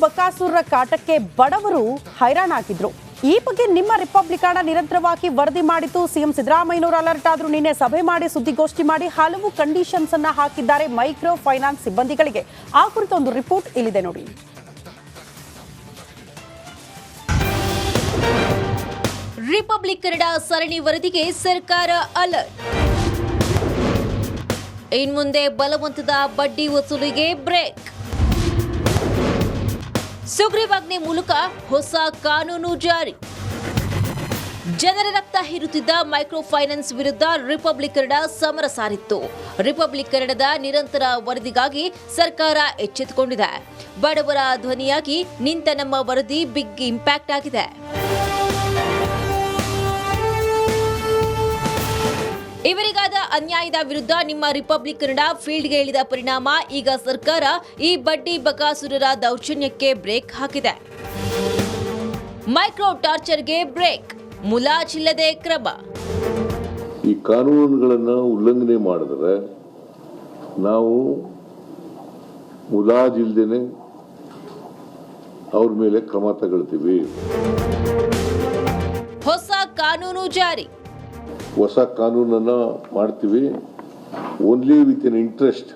ಬಕಾಸುರರ ಕಾಟಕ್ಕೆ ಬಡವರು ಹೈರಾಣಾಗಿದ್ರು. ಈ ಬಗ್ಗೆ ನಿಮ್ಮ ರಿಪಬ್ಲಿಕನ್ ನಿರಂತರವಾಗಿ ವರದಿ ಮಾಡಿತು. ಸಿಎಂ ಸಿದ್ದರಾಮಯ್ಯನವರು ಅಲರ್ಟ್ ಆದರೂ ನಿನ್ನೆ ಸಭೆ ಮಾಡಿ ಸುದ್ದಿಗೋಷ್ಠಿ ಮಾಡಿ ಹಲವು ಕಂಡೀಷನ್ಸ್ ಅನ್ನ ಹಾಕಿದ್ದಾರೆ ಮೈಕ್ರೋ ಫೈನಾನ್ಸ್ ಸಿಬ್ಬಂದಿಗಳಿಗೆ. ಆ ಕುರಿತ ಒಂದು ರಿಪೋರ್ಟ್ ಇಲ್ಲಿದೆ ನೋಡಿ. ರಿಪಬ್ಲಿಕ್ ಕನ್ನಡ ಸರಣಿ ವರದಿಗೆ ಸರ್ಕಾರ ಅಲರ್ಟ್. ಇನ್ಮುಂದೆ ಬಲವಂತದ ಬಡ್ಡಿ ವಸೂಲಿಗೆ ಬ್ರೇಕ್. ಸುಗ್ರೀವಾಜ್ಞೆ ಮೂಲಕ ಹೊಸ ಕಾನೂನು ಜಾರಿ. ಜನರ ರಕ್ತ ಹೀರುತ್ತಿದ್ದ ಮೈಕ್ರೋ ಫೈನಾನ್ಸ್ ವಿರುದ್ಧ ರಿಪಬ್ಲಿಕ್ ಕನ್ನಡ ಸಮರ ಸಾರಿತ್ತು. ರಿಪಬ್ಲಿಕ್ ಕನ್ನಡದ ನಿರಂತರ ವರದಿಗಾಗಿ ಸರ್ಕಾರ ಎಚ್ಚೆತ್ತುಕೊಂಡಿದೆ. ಬಡವರ ಧ್ವನಿಯಾಗಿ ನಿಂತ ನಮ್ಮ ವರದಿ ಬಿಗ್ ಇಂಪ್ಯಾಕ್ಟ್ ಆಗಿದೆ. ಇವರಿಗಾದ ಅನ್ಯಾಯದ ವಿರುದ್ಧ ನಿಮ್ಮ ರಿಪಬ್ಲಿಕ್ ಕನ್ನಡ ಫೀಲ್ಡ್ಗೆ ಇಳಿದ ಪರಿಣಾಮ ಈಗ ಸರ್ಕಾರ ಈ ಬಡ್ಡಿ ಬಕಾಸುರರ ದೌರ್ಜನ್ಯಕ್ಕೆ ಬ್ರೇಕ್ ಹಾಕಿದೆ. ಮೈಕ್ರೋ ಟಾರ್ಚರ್ಗೆ ಬ್ರೇಕ್, ಮುಲಾಜಿಲ್ಲದೆ ಕ್ರಮ. ಈ ಕಾನೂನುಗಳನ್ನು ಉಲ್ಲಂಘನೆ ಮಾಡಿದ್ರೆ ನಾವು ಮುಲಾಜಿಲ್ದೇನೆ ಅವ್ರ ಮೇಲೆ ಕ್ರಮ ತಗೊಳ್ತೀವಿ. ಹೊಸ ಕಾನೂನು ಜಾರಿ. ಹೊಸ ಕಾನೂನನ್ನ ಮಾಡ್ತೀವಿ. Only with an interest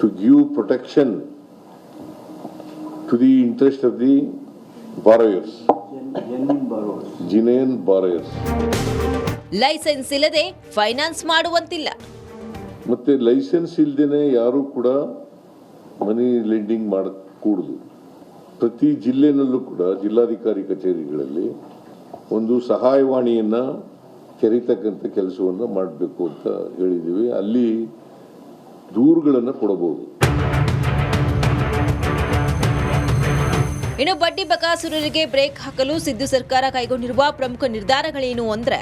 to give protection to the interest of the borrowers, genuine borrowers. Licence ಇಲ್ಲದೆ ಫೈನಾನ್ಸ್ ಮಾಡುವಂತಿಲ್ಲ. ಮತ್ತೆ ಲೈಸೆನ್ಸ್ ಇಲ್ಲದೇನೆ ಯಾರು ಕೂಡ ಮನಿ ಲೆಂಡಿಂಗ್ ಮಾಡಕೂಡದು. ಪ್ರತಿ ಜಿಲ್ಲೆನಲ್ಲೂ ಕೂಡ ಜಿಲ್ಲಾಧಿಕಾರಿ ಕಚೇರಿಗಳಲ್ಲಿ ಒಂದು ಸಹಾಯವಾಣಿಯನ್ನ ತೆರೀತಕ್ಕಂಥ ಕೆಲಸವನ್ನು ಮಾಡಬೇಕು ಅಂತ ಹೇಳಿದ್ದೀವಿ. ಅಲ್ಲಿ ದೂರುಗಳನ್ನು ಕೊಡಬಹುದು. ಇನ್ನು ಬಡ್ಡಿ ಬಕಾಸುರರಿಗೆ ಬ್ರೇಕ್ ಹಾಕಲು ಸಿದ್ದು ಸರ್ಕಾರ ಕೈಗೊಂಡಿರುವ ಪ್ರಮುಖ ನಿರ್ಧಾರಗಳೇನು ಅಂದ್ರೆ,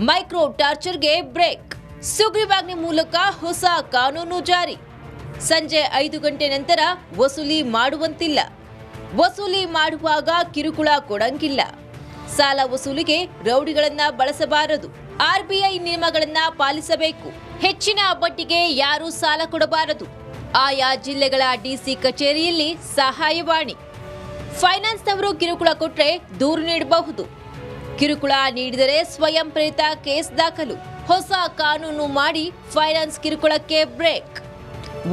ಮೈಕ್ರೋ ಟಾರ್ಚರ್ಗೆ ಬ್ರೇಕ್. ಸುಗ್ರೀವಾಜ್ಞೆ ಮೂಲಕ ಹೊಸ ಕಾನೂನು ಜಾರಿ. ಸಂಜೆ 5 ಗಂಟೆ ನಂತರ ವಸೂಲಿ ಮಾಡುವಂತಿಲ್ಲ. ವಸೂಲಿ ಮಾಡುವಾಗ ಕಿರುಕುಳ ಕೊಡಂಗಿಲ್ಲ. ಸಾಲ ವಸೂಲಿಗೆ ರೌಡಿಗಳನ್ನ ಬಳಸಬಾರದು. ಆರ್ಬಿಐ ನಿಯಮಗಳನ್ನ ಪಾಲಿಸಬೇಕು. ಹೆಚ್ಚಿನ ಬಡ್ಡಿಗೆ ಯಾರೂ ಸಾಲ ಕೊಡಬಾರದು. ಆಯಾ ಜಿಲ್ಲೆಗಳ ಡಿಸಿ ಕಚೇರಿಯಲ್ಲಿ ಸಹಾಯವಾಣಿ. ಫೈನಾನ್ಸ್ನವರು ಕಿರುಕುಳ ಕೊಟ್ರೆ ದೂರು ನೀಡಬಹುದು. ಕಿರುಕುಳ ನೀಡಿದರೆ ಸ್ವಯಂ ಪ್ರೇರಿತ ಕೇಸ್ ದಾಖಲು. ಹೊಸ ಕಾನೂನು ಮಾಡಿ ಫೈನಾನ್ಸ್ ಕಿರುಕುಳಕ್ಕೆ ಬ್ರೇಕ್.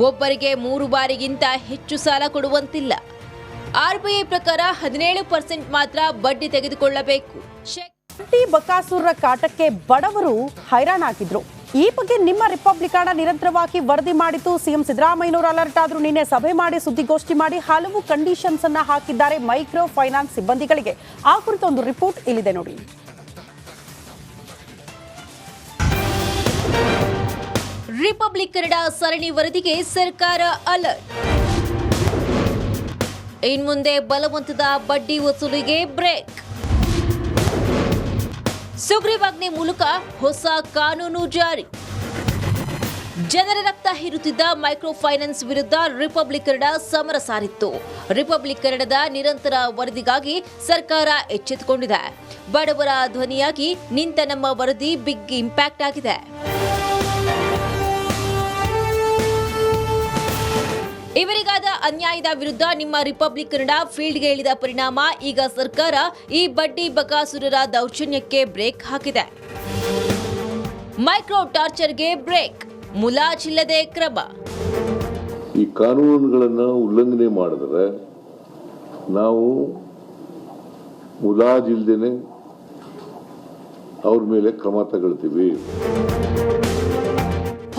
ಒಬ್ಬರಿಗೆ 3 ಬಾರಿಗಿಂತ ಹೆಚ್ಚು ಸಾಲ ಕೊಡುವಂತಿಲ್ಲ. ಆರ್ಬಿಐ ಪ್ರಕಾರ 17% ಮಾತ್ರ ಬಡ್ಡಿ ತೆಗೆದುಕೊಳ್ಳಬೇಕು. ಬಡ್ಡಿ ಬಕಾಸುರರ ಕಾಟಕ್ಕೆ ಬಡವರು ಹೈರಾಣಾಗಿದ್ರು. ಈ ಬಗ್ಗೆ ನಿಮ್ಮ ರಿಪಬ್ಲಿಕನ್ ನಿರಂತರವಾಗಿ ವರದಿ ಮಾಡಿತು. ಸಿಎಂ ಸಿದ್ದರಾಮಯ್ಯನವರು ಅಲರ್ಟ್ ಆದರೂ ನಿನ್ನೆ ಸಭೆ ಮಾಡಿ ಸುದ್ದಿಗೋಷ್ಠಿ ಮಾಡಿ ಹಲವು ಕಂಡೀಷನ್ಸ್ ಅನ್ನ ಹಾಕಿದ್ದಾರೆ ಮೈಕ್ರೋ ಫೈನಾನ್ಸ್ ಸಿಬ್ಬಂದಿಗಳಿಗೆ. ಆ ಕುರಿತ ಒಂದು ರಿಪೋರ್ಟ್ ಇಲ್ಲಿದೆ ನೋಡಿ. ರಿಪಬ್ಲಿಕ್ ಕನ್ನಡ ಸರಣಿ ವರದಿಗೆ ಸರ್ಕಾರ ಅಲರ್ಟ್. ಇನ್ಮುಂದೆ ಬಲವಂತದ ಬಡ್ಡಿ ವಸೂಲಿಗೆ ಬ್ರೇಕ್. ಸುಗ್ರೀವಾಜ್ಞೆ ಮೂಲಕ ಹೊಸ ಕಾನೂನು ಜಾರಿ. ಜನರ ರಕ್ತ ಹೀರುತ್ತಿದ್ದ ಮೈಕ್ರೋ ಫೈನಾನ್ಸ್ ವಿರುದ್ಧ ರಿಪಬ್ಲಿಕ್ ಕನ್ನಡ ಸಮರ ಸಾರಿತ್ತು. ರಿಪಬ್ಲಿಕ್ ಕನ್ನಡದ ನಿರಂತರ ವರದಿಗಾಗಿ ಸರ್ಕಾರ ಎಚ್ಚೆತ್ತುಕೊಂಡಿದೆ. ಬಡವರ ಧ್ವನಿಯಾಗಿ ನಿಂತ ನಮ್ಮ ವರದಿ ಬಿಗ್ ಇಂಪ್ಯಾಕ್ಟ್ ಆಗಿದೆ. ಇವರಿಗಾದ ಅನ್ಯಾಯದ ವಿರುದ್ಧ ನಿಮ್ಮ ರಿಪಬ್ಲಿಕ್ ಕನ್ನಡ ಫೀಲ್ಡ್ಗೆ ಇಳಿದ ಪರಿಣಾಮ ಈಗ ಸರ್ಕಾರ ಈ ಬಡ್ಡಿ ಬಕಾಸುರರ ದೌರ್ಜನ್ಯಕ್ಕೆ ಬ್ರೇಕ್ ಹಾಕಿದೆ. ಮೈಕ್ರೋ ಟಾರ್ಚರ್ಗೆ ಬ್ರೇಕ್, ಮುಲಾಜಿಲ್ಲದೆ ಕ್ರಮ. ಈ ಕಾನೂನುಗಳನ್ನು ಉಲ್ಲಂಘನೆ ಮಾಡಿದ್ರೆ ನಾವು ಮುಲಾಜಿಲ್ದೇನೆ ಅವ್ರ ಮೇಲೆ ಕ್ರಮ ತಗೊಳ್ತೀವಿ.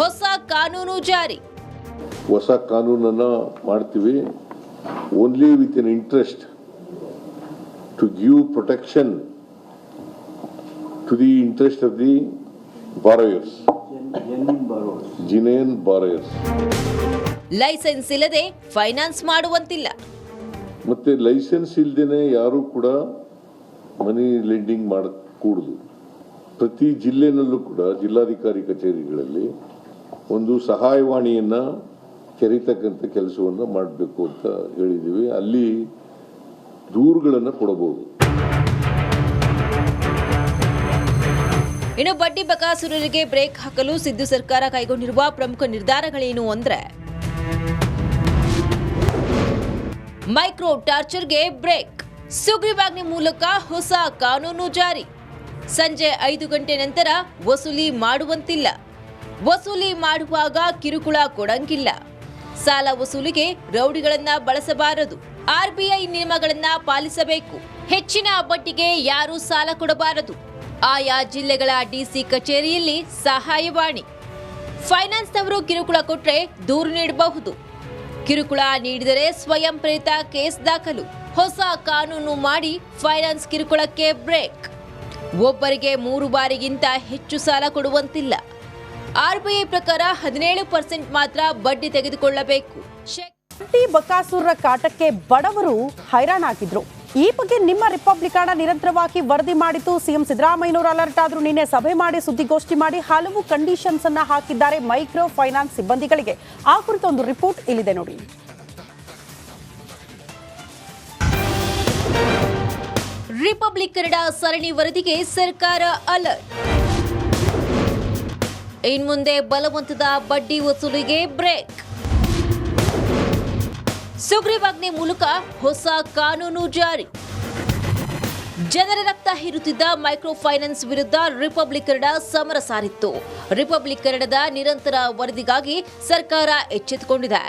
ಹೊಸ ಕಾನೂನು ಜಾರಿ. ಹೊಸ ಕಾನೂನನ್ನ ಮಾಡ್ತೀವಿ. Only with an interest to give protection to the interest of the borrowers, genuine borrowers. Licence ಇಲ್ಲದೆ ಫೈನಾನ್ಸ್ ಮಾಡುವಂತಿಲ್ಲ. ಮತ್ತೆ ಲೈಸೆನ್ಸ್ ಇಲ್ಲದೇನೆ ಯಾರು ಕೂಡ ಮನಿ ಲೆಂಡಿಂಗ್ ಮಾಡಕೂಡದು. ಪ್ರತಿ ಜಿಲ್ಲೆನಲ್ಲೂ ಕೂಡ ಜಿಲ್ಲಾಧಿಕಾರಿ ಕಚೇರಿಗಳಲ್ಲಿ ಒಂದು ಸಹಾಯವಾಣಿಯನ್ನ ತೆರೀತಕ್ಕಂಥ ಕೆಲಸವನ್ನು ಮಾಡಬೇಕು ಅಂತ ಹೇಳಿದ್ದೀವಿ. ಅಲ್ಲಿ ದೂರುಗಳನ್ನು ಕೊಡಬಹುದು. ಇನ್ನು ಬಡ್ಡಿ ಬಕಾಸುರರಿಗೆ ಬ್ರೇಕ್ ಹಾಕಲು ಸಿದ್ದು ಸರ್ಕಾರ ಕೈಗೊಂಡಿರುವ ಪ್ರಮುಖ ನಿರ್ಧಾರಗಳೇನು ಅಂದ್ರೆ, ಮೈಕ್ರೋ ಟಾರ್ಚರ್ಗೆ ಬ್ರೇಕ್, ಸುಗ್ರೀವಾಜ್ಞೆ ಮೂಲಕ ಹೊಸ ಕಾನೂನು ಜಾರಿ. ಸಂಜೆ 5 ಗಂಟೆ ನಂತರ ವಸೂಲಿ ಮಾಡುವಂತಿಲ್ಲ. ವಸೂಲಿ ಮಾಡುವಾಗ ಕಿರುಕುಳ ಕೊಡಂಗಿಲ್ಲ. ಸಾಲ ವಸೂಲಿಗೆ ರೌಡಿಗಳನ್ನ ಬಳಸಬಾರದು. ಆರ್ಬಿಐ ನಿಯಮಗಳನ್ನ ಪಾಲಿಸಬೇಕು. ಹೆಚ್ಚಿನ ಬಡ್ಡಿಗೆ ಯಾರೂ ಸಾಲ ಕೊಡಬಾರದು. ಆಯಾ ಜಿಲ್ಲೆಗಳ ಡಿಸಿ ಕಚೇರಿಯಲ್ಲಿ ಸಹಾಯವಾಣಿ. ಫೈನಾನ್ಸ್ನವರು ಕಿರುಕುಳ ಕೊಟ್ರೆ ದೂರು ನೀಡಬಹುದು. ಕಿರುಕುಳ ನೀಡಿದರೆ ಸ್ವಯಂ ಪ್ರೇರಿತ ಕೇಸ್ ದಾಖಲು. ಹೊಸ ಕಾನೂನು ಮಾಡಿ ಫೈನಾನ್ಸ್ ಕಿರುಕುಳಕ್ಕೆ ಬ್ರೇಕ್. ಒಬ್ಬರಿಗೆ 3 ಬಾರಿಗಿಂತ ಹೆಚ್ಚು ಸಾಲ ಕೊಡುವಂತಿಲ್ಲ. ಆರ್ಬಿಐ ಪ್ರಕಾರ 17% ಮಾತ್ರ ಬಡ್ಡಿ ತೆಗೆದುಕೊಳ್ಳಬೇಕು. ಬಕಾಸುರರ ಕಾಟಕ್ಕೆ ಬಡವರು ಹೈರಾಣಾಗಿದ್ರು. ಈ ಬಗ್ಗೆ ನಿಮ್ಮ ರಿಪಬ್ಲಿಕ್ ನಿರಂತರವಾಗಿ ವರದಿ ಮಾಡಿತು. ಸಿಎಂ ಸಿದ್ದರಾಮಯ್ಯನವರು ಅಲರ್ಟ್ ಆದರೂ ನಿನ್ನೆ ಸಭೆ ಮಾಡಿ ಸುದ್ದಿಗೋಷ್ಠಿ ಮಾಡಿ ಹಲವು ಕಂಡೀಷನ್ಸ್ ಅನ್ನ ಹಾಕಿದ್ದಾರೆ ಮೈಕ್ರೋ ಫೈನಾನ್ಸ್ ಸಿಬ್ಬಂದಿಗಳಿಗೆ. ಆ ಕುರಿತ ಒಂದು ರಿಪೋರ್ಟ್ ಇಲ್ಲಿದೆ ನೋಡಿ. ರಿಪಬ್ಲಿಕ್ ಕನ್ನಡ ಸರಣಿ ವರದಿಗೆ ಸರ್ಕಾರ ಅಲರ್ಟ್. ಇನ್ಮುಂದೆ ಬಲವಂತದ ಬಡ್ಡಿ ವಸೂಲಿಗೆ ಬ್ರೇಕ್. ಸುಗ್ರೀವಾಜ್ಞೆ ಮೂಲಕ ಹೊಸ ಕಾನೂನು ಜಾರಿ. ಜನರ ರಕ್ತ ಹೀರುತ್ತಿದ್ದ ಮೈಕ್ರೋ ಫೈನಾನ್ಸ್ ವಿರುದ್ಧ ರಿಪಬ್ಲಿಕ್ ಕನ್ನಡ ಸಮರ ಸಾರಿತ್ತು. ರಿಪಬ್ಲಿಕ್ ಕನ್ನಡದ ನಿರಂತರ ವರದಿಗಾಗಿ ಸರ್ಕಾರ ಎಚ್ಚೆತ್ತುಕೊಂಡಿದೆ.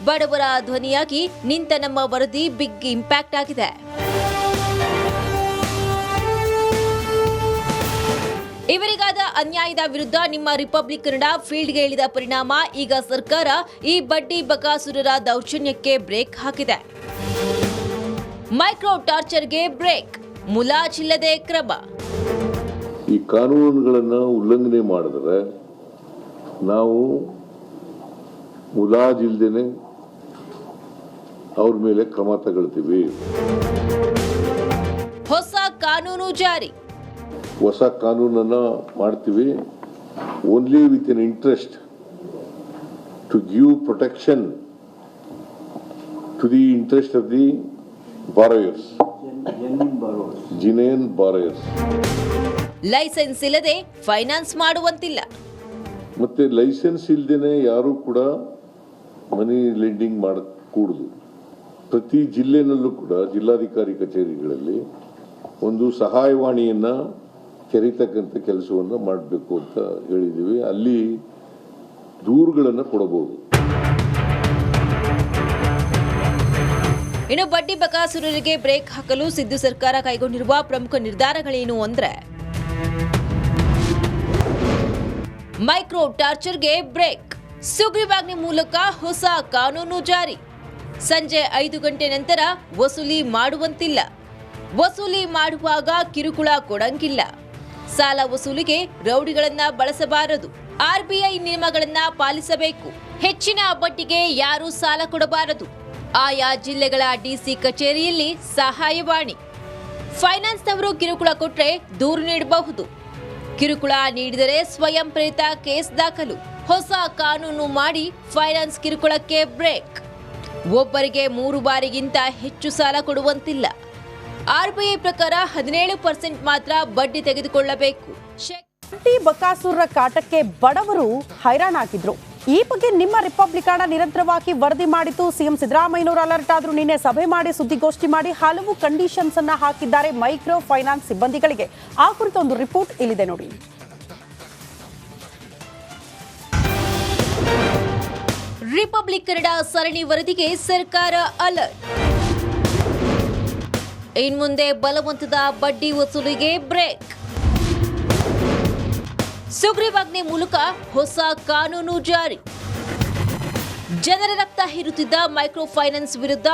ಬಡವರ ಧ್ವನಿಯಾಗಿ ನಿಂತ ನಮ್ಮ ವರದಿ ಬಿಗ್ ಇಂಪ್ಯಾಕ್ಟ್ ಆಗಿದೆ. ಇವರಿಗಾದ ಅನ್ಯಾಯದ ವಿರುದ್ಧ ನಿಮ್ಮ ರಿಪಬ್ಲಿಕ್ ಕನ್ನಡ ಫೀಲ್ಡ್ಗೆ ಇಳಿದ ಪರಿಣಾಮ ಈಗ ಸರ್ಕಾರ ಈ ಬಡ್ಡಿ ಬಕಾಸುರರ ದೌರ್ಜನ್ಯಕ್ಕೆ ಬ್ರೇಕ್ ಹಾಕಿದೆ. ಮೈಕ್ರೋ ಟಾರ್ಚರ್ಗೆ ಬ್ರೇಕ್, ಮುಲಾಜಿಲ್ಲದೆ ಕ್ರಮ. ಈ ಕಾನೂನುಗಳನ್ನು ಉಲ್ಲಂಘನೆ ಮಾಡಿದ್ರೆ ನಾವು ಮುಲಾಜಿಲ್ದೇನೆ ಅವ್ರ ಮೇಲೆ ಕ್ರಮ ತಗೊಳ್ತೀವಿ. ಹೊಸ ಕಾನೂನು ಜಾರಿ. ಹೊಸ ಕಾನೂನನ್ನ ಮಾಡ್ತೀವಿ. Only with an interest to give protection to the interest of the borrowers, genuine borrowers. Licence ಇಲ್ಲದೆ ಫೈನಾನ್ಸ್ ಮಾಡುವಂತಿಲ್ಲ. ಮತ್ತೆ ಲೈಸೆನ್ಸ್ ಇಲ್ದೇನೆ ಯಾರು ಕೂಡ ಮನಿ ಲೆಂಡಿಂಗ್ ಮಾಡಕೂಡದು. ಪ್ರತಿ ಜಿಲ್ಲೆನಲ್ಲೂ ಕೂಡ ಜಿಲ್ಲಾಧಿಕಾರಿ ಕಚೇರಿಗಳಲ್ಲಿ ಒಂದು ಸಹಾಯವಾಣಿಯನ್ನ ತೆರೀತಕ್ಕಂಥ ಕೆಲಸವನ್ನು ಮಾಡಬೇಕು ಅಂತ ಹೇಳಿದ್ದೀವಿ. ಅಲ್ಲಿ ದೂರುಗಳನ್ನು ಕೊಡಬಹುದು. ಇನ್ನು ಬಡ್ಡಿ ಬಕಾಸುರರಿಗೆ ಬ್ರೇಕ್ ಹಾಕಲು ಸಿದ್ದು ಸರ್ಕಾರ ಕೈಗೊಂಡಿರುವ ಪ್ರಮುಖ ನಿರ್ಧಾರಗಳೇನು ಅಂದ್ರೆ, ಮೈಕ್ರೋ ಟಾರ್ಚರ್ಗೆ ಬ್ರೇಕ್, ಸುಗ್ರೀವಾಜ್ಞೆ ಮೂಲಕ ಹೊಸ ಕಾನೂನು ಜಾರಿ. ಸಂಜೆ 5 ಗಂಟೆ ನಂತರ ವಸೂಲಿ ಮಾಡುವಂತಿಲ್ಲ. ವಸೂಲಿ ಮಾಡುವಾಗ ಕಿರುಕುಳ ಕೊಡಂಗಿಲ್ಲ. ಸಾಲ ವಸೂಲಿಗೆ ರೌಡಿಗಳನ್ನ ಬಳಸಬಾರದು. ಆರ್ಬಿಐ ನಿಯಮಗಳನ್ನ ಪಾಲಿಸಬೇಕು. ಹೆಚ್ಚಿನ ಬಡ್ಡಿಗೆ ಯಾರೂ ಸಾಲ ಕೊಡಬಾರದು. ಆಯಾ ಜಿಲ್ಲೆಗಳ ಡಿಸಿ ಕಚೇರಿಯಲ್ಲಿ ಸಹಾಯವಾಣಿ. ಫೈನಾನ್ಸ್ನವರು ಕಿರುಕುಳ ಕೊಟ್ರೆ ದೂರು ನೀಡಬಹುದು. ಕಿರುಕುಳ ನೀಡಿದರೆ ಸ್ವಯಂ ಪ್ರೇರಿತ ಕೇಸ್ ದಾಖಲು. ಹೊಸ ಕಾನೂನು ಮಾಡಿ ಫೈನಾನ್ಸ್ ಕಿರುಕುಳಕ್ಕೆ ಬ್ರೇಕ್. ಒಬ್ಬರಿಗೆ 3 ಬಾರಿಗಿಂತ ಹೆಚ್ಚು ಸಾಲ ಕೊಡುವಂತಿಲ್ಲ. ಆರ್ಬಿಐ ಪ್ರಕಾರ 17% ಮಾತ್ರ ಬಡ್ಡಿ ತೆಗೆದುಕೊಳ್ಳಬೇಕು. ಬಕಾಸುರರ ಕಾಟಕ್ಕೆ ಬಡವರು ಹೈರಾಣಾಗಿದ್ರು. ಈ ಬಗ್ಗೆ ನಿಮ್ಮ ರಿಪಬ್ಲಿಕ್ ನಿರಂತರವಾಗಿ ವರದಿ ಮಾಡಿತು. ಸಿಎಂ ಸಿದ್ದರಾಮಯ್ಯನವರು ಅಲರ್ಟ್ ಆದರೂ ನಿನ್ನೆ ಸಭೆ ಮಾಡಿ ಸುದ್ದಿಗೋಷ್ಠಿ ಮಾಡಿ ಹಲವು ಕಂಡೀಷನ್ಸ್ ಅನ್ನ ಹಾಕಿದ್ದಾರೆ ಮೈಕ್ರೋ ಫೈನಾನ್ಸ್ ಸಿಬ್ಬಂದಿಗಳಿಗೆ. ಆ ಕುರಿತ ಒಂದು ರಿಪೋರ್ಟ್ ಇಲ್ಲಿದೆ ನೋಡಿ. ರಿಪಬ್ಲಿಕ್ ಕನ್ನಡ ಸರಣಿ ವರದಿಗೆ ಸರ್ಕಾರ ಅಲರ್ಟ್. ಇನ್ಮುಂದೆ ಬಲವಂತದ ಬಡ್ಡಿ ವಸೂಲಿಗೆ ಬ್ರೇಕ್. ಸುಗ್ರೀವಾಜ್ಞೆ ಮೂಲಕ ಹೊಸ ಕಾನೂನು ಜಾರಿ. ಜನರ ರಕ್ತ ಹೀರುತ್ತಿದ್ದ ಮೈಕ್ರೋ ಫೈನಾನ್ಸ್ ವಿರುದ್ಧ